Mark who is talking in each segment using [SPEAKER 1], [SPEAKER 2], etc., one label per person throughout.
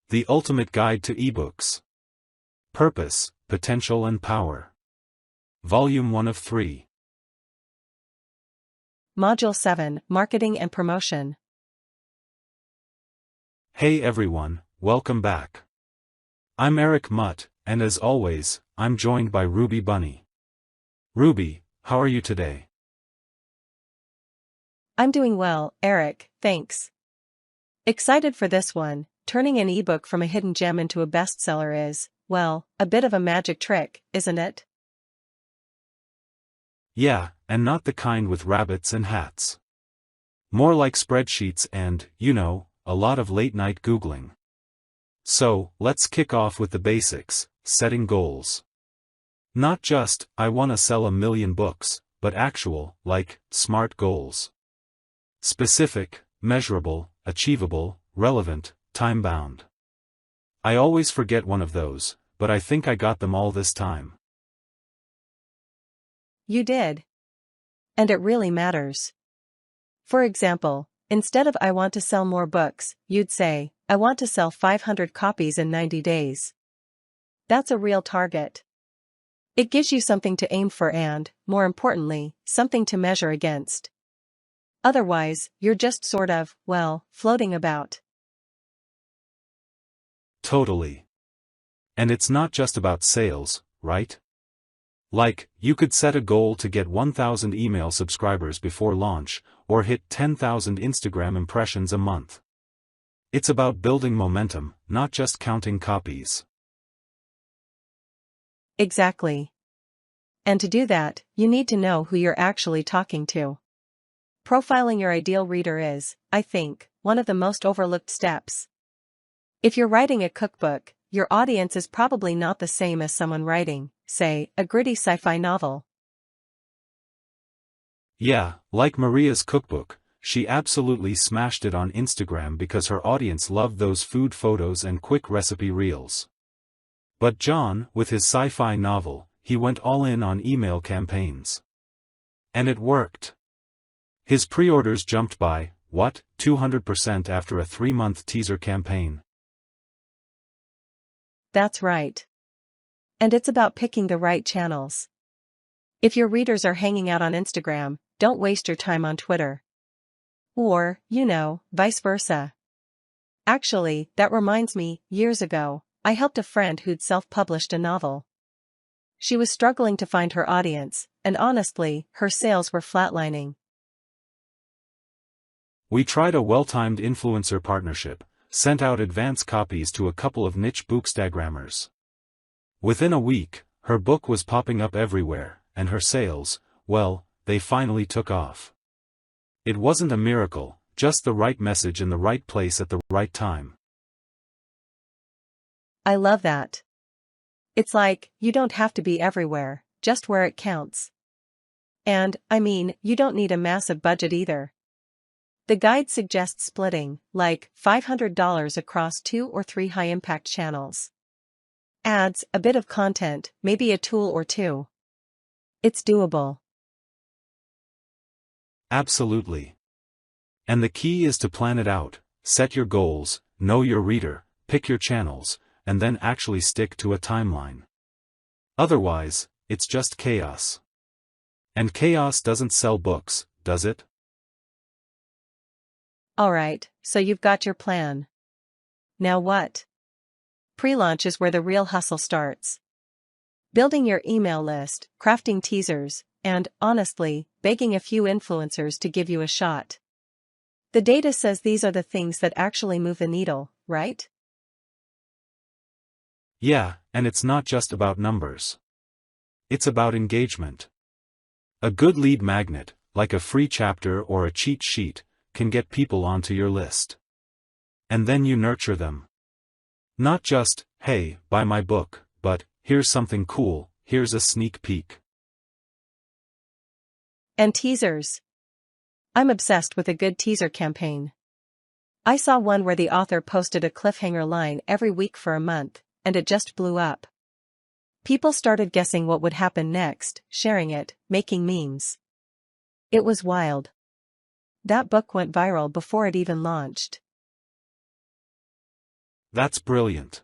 [SPEAKER 1] The Ultimate Guide to eBooks. Purpose, Potential and Power. Volume 1 of 3.
[SPEAKER 2] Module 7, Marketing and Promotion.
[SPEAKER 1] Hey everyone, welcome back. I'm Eric Mutt, and as always, I'm joined by Ruby Bunny. Ruby, how are you today?
[SPEAKER 2] I'm doing well, Eric, thanks. Excited for this one. Turning an ebook from a hidden gem into a bestseller is, well, a bit of a magic trick, isn't it?
[SPEAKER 1] Yeah, and not the kind with rabbits and hats. More like spreadsheets and, a lot of late-night Googling. So, let's kick off with the basics, setting goals. Not just, I want to sell 1 million books, but actual, SMART goals. Specific, measurable, achievable, relevant, time-bound. I always forget one of those, but I think I got them all this time.
[SPEAKER 2] You did. And it really matters. For example, instead of I want to sell more books, you'd say, I want to sell 500 copies in 90 days. That's a real target. It gives you something to aim for and, more importantly, something to measure against. Otherwise, you're just sort of, floating about.
[SPEAKER 1] Totally. And it's not just about sales, right? You could set a goal to get 1,000 email subscribers before launch, or hit 10,000 Instagram impressions a month. It's about building momentum, not just counting copies.
[SPEAKER 2] Exactly. And to do that, you need to know who you're actually talking to. Profiling your ideal reader is, I think, one of the most overlooked steps. If you're writing a cookbook, your audience is probably not the same as someone writing, say, a gritty sci-fi novel.
[SPEAKER 1] Yeah, like Maria's cookbook, she absolutely smashed it on Instagram because her audience loved those food photos and quick recipe reels. But John, with his sci-fi novel, he went all in on email campaigns. And it worked. His pre-orders jumped by, 200% after a 3-month teaser campaign.
[SPEAKER 2] That's right. And it's about picking the right channels. If your readers are hanging out on Instagram, don't waste your time on Twitter. Or, vice versa. Actually, that reminds me, years ago, I helped a friend who'd self-published a novel. She was struggling to find her audience, and honestly, her sales were flatlining.
[SPEAKER 1] We tried a well-timed influencer partnership, sent out advance copies to a couple of niche bookstagrammers. Within a week, her book was popping up everywhere, and her sales, they finally took off. It wasn't a miracle, just the right message in the right place at the right time.
[SPEAKER 2] I love that. It's like, you don't have to be everywhere, just where it counts. And, you don't need a massive budget either. The guide suggests splitting, $500 across 2 or 3 high-impact channels. Ads, a bit of content, maybe a tool or 2. It's doable.
[SPEAKER 1] Absolutely. And the key is to plan it out, set your goals, know your reader, pick your channels, and then actually stick to a timeline. Otherwise, it's just chaos. And chaos doesn't sell books, does it?
[SPEAKER 2] Alright, so you've got your plan. Now what? Pre-launch is where the real hustle starts. Building your email list, crafting teasers, and, honestly, begging a few influencers to give you a shot. The data says these are the things that actually move the needle, right?
[SPEAKER 1] Yeah, and it's not just about numbers. It's about engagement. A good lead magnet, like a free chapter or a cheat sheet, can get people onto your list. And then you nurture them. Not just, hey, buy my book, but, here's something cool, here's a sneak peek.
[SPEAKER 2] And teasers. I'm obsessed with a good teaser campaign. I saw one where the author posted a cliffhanger line every week for a month, and it just blew up. People started guessing what would happen next, sharing it, making memes. It was wild. That book went viral before it even launched.
[SPEAKER 1] That's brilliant.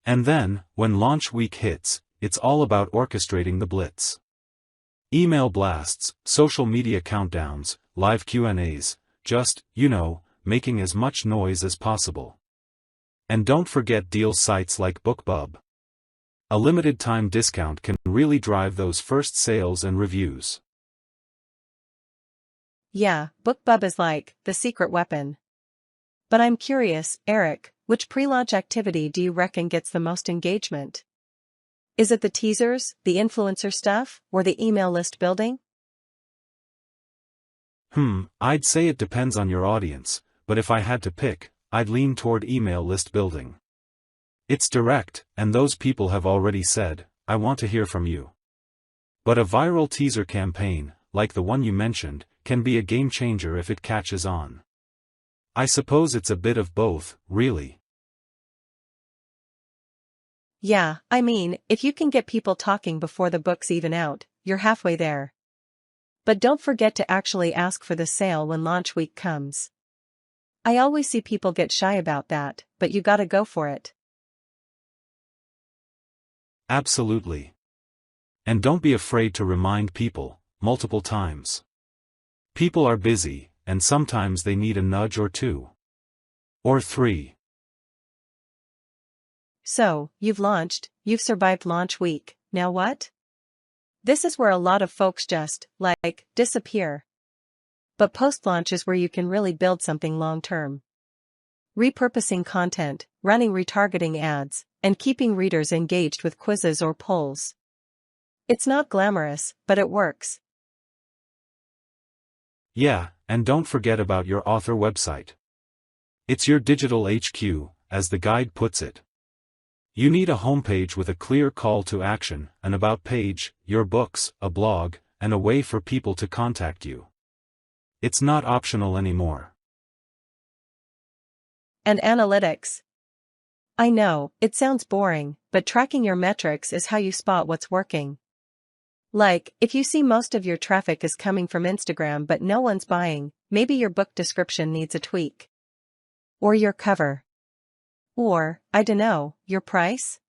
[SPEAKER 1] And then, when launch week hits, it's all about orchestrating the blitz. Email blasts, social media countdowns, live Q&As, just, making as much noise as possible. And don't forget deal sites like BookBub. A limited time discount can really drive those first sales and reviews.
[SPEAKER 2] Yeah, BookBub is like the secret weapon. But I'm curious, Eric, which pre-launch activity do you reckon gets the most engagement? Is it the teasers, the influencer stuff, or the email list building?
[SPEAKER 1] I'd say it depends on your audience, but if I had to pick, I'd lean toward email list building. It's direct, and those people have already said, I want to hear from you. But a viral teaser campaign, like the one you mentioned, can be a game changer if it catches on. I suppose it's a bit of both, really.
[SPEAKER 2] Yeah, I mean, if you can get people talking before the books even out, you're halfway there. But don't forget to actually ask for the sale when launch week comes. I always see people get shy about that, but you gotta go for it.
[SPEAKER 1] Absolutely. And don't be afraid to remind people, multiple times. People are busy, and sometimes they need a nudge or two. Or three.
[SPEAKER 2] So, you've launched, you've survived launch week, now what? This is where a lot of folks just, disappear. But post-launch is where you can really build something long-term. Repurposing content, running retargeting ads, and keeping readers engaged with quizzes or polls. It's not glamorous, but it works.
[SPEAKER 1] Yeah, and don't forget about your author website. It's your digital HQ, as the guide puts it. You need a homepage with a clear call to action, an about page, your books, a blog, and a way for people to contact you. It's not optional anymore.
[SPEAKER 2] And analytics. I know, it sounds boring, but tracking your metrics is how you spot what's working. Like, if you see most of your traffic is coming from Instagram but no one's buying, maybe your book description needs a tweak. Or your cover. Or, I dunno, your price?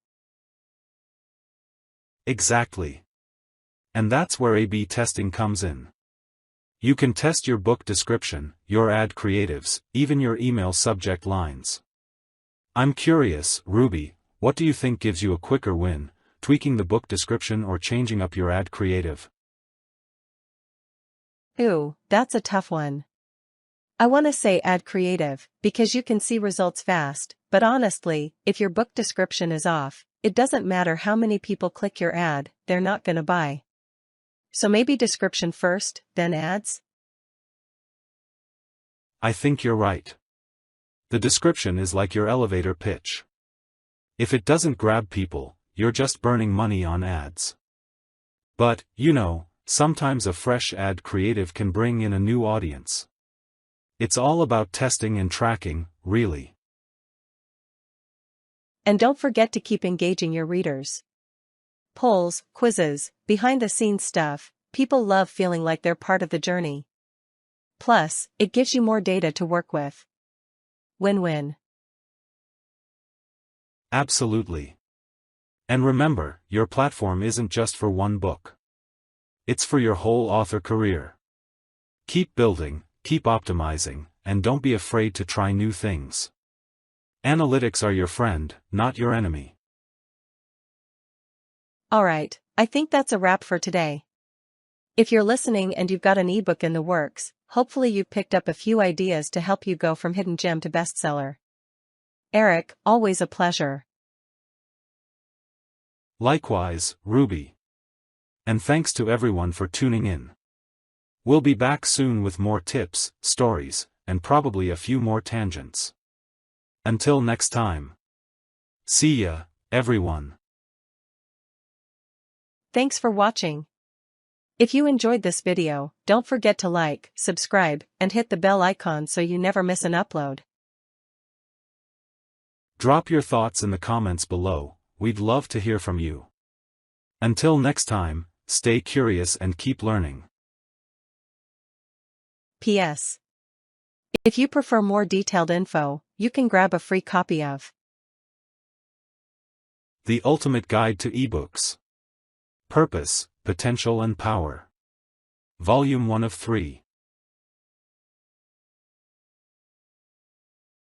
[SPEAKER 1] Exactly. And that's where A/B testing comes in. You can test your book description, your ad creatives, even your email subject lines. I'm curious, Ruby, what do you think gives you a quicker win, tweaking the book description or changing up your ad creative?
[SPEAKER 2] Ooh, that's a tough one. I want to say ad creative, because you can see results fast, but honestly, if your book description is off, it doesn't matter how many people click your ad, they're not gonna buy. So maybe description first, then ads?
[SPEAKER 1] I think you're right. The description is like your elevator pitch. If it doesn't grab people, you're just burning money on ads. But, sometimes a fresh ad creative can bring in a new audience. It's all about testing and tracking, really.
[SPEAKER 2] And don't forget to keep engaging your readers. Polls, quizzes, behind-the-scenes stuff, people love feeling like they're part of the journey. Plus, it gives you more data to work with. Win-win.
[SPEAKER 1] Absolutely. And remember, your platform isn't just for one book. It's for your whole author career. Keep building, keep optimizing, and don't be afraid to try new things. Analytics are your friend, not your enemy.
[SPEAKER 2] Alright, I think that's a wrap for today. If you're listening and you've got an ebook in the works, hopefully you've picked up a few ideas to help you go from hidden gem to bestseller. Eric, always a pleasure.
[SPEAKER 1] Likewise, Ruby. And thanks to everyone for tuning in. We'll be back soon with more tips, stories, and probably a few more tangents. Until next time. See ya, everyone.
[SPEAKER 2] Thanks for watching. If you enjoyed this video, don't forget to like, subscribe, and hit the bell icon so you never miss an upload.
[SPEAKER 1] Drop your thoughts in the comments below, we'd love to hear from you. Until next time, stay curious and keep learning.
[SPEAKER 2] P.S. If you prefer more detailed info, you can grab a free copy of
[SPEAKER 1] The Ultimate Guide to eBooks. Purpose, Potential and Power. Volume 1 of 3.